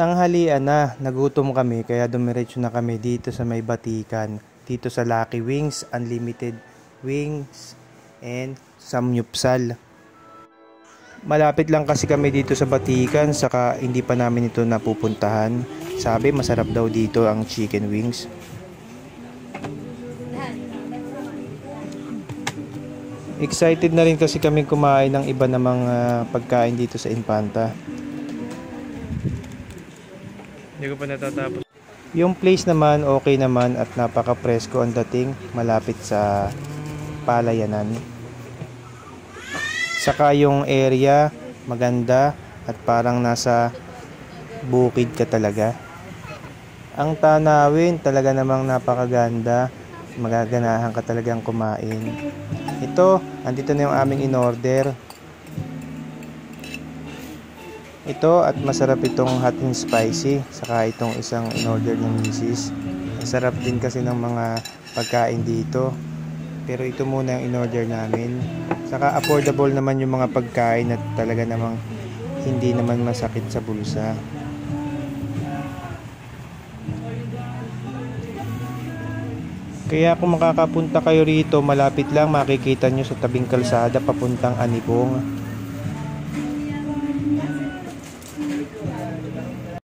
Tanghalian na, nagutom kami kaya dumiretso na kami dito sa may Batikan. Dito sa Lucky Wings, Unlimited Wings, and Samyupsal. Malapit lang kasi kami dito sa Batikan, saka hindi pa namin ito napupuntahan. Sabi masarap daw dito ang chicken wings. Excited na rin kasi kami kumain ng iba namang pagkain dito sa Infanta. Hindi ko pa natatapos. Yung place naman okay naman at napaka-presko ang dating, malapit sa palayanan. Saka yung area maganda at parang nasa bukid ka talaga. Ang tanawin talaga namang napakaganda, magaganahan ka talagang kumain. Ito, andito na yung aming in-order. Ito at masarap itong hot and spicy, saka itong isang in-order ng misis. Masarap din kasi ng mga pagkain dito. Pero ito muna yung in-order namin. Saka affordable naman yung mga pagkain at talaga namang hindi naman masakit sa bulsa. Kaya kung makakapunta kayo rito, malapit lang, makikita nyo sa tabing kalsada papuntang Anibong.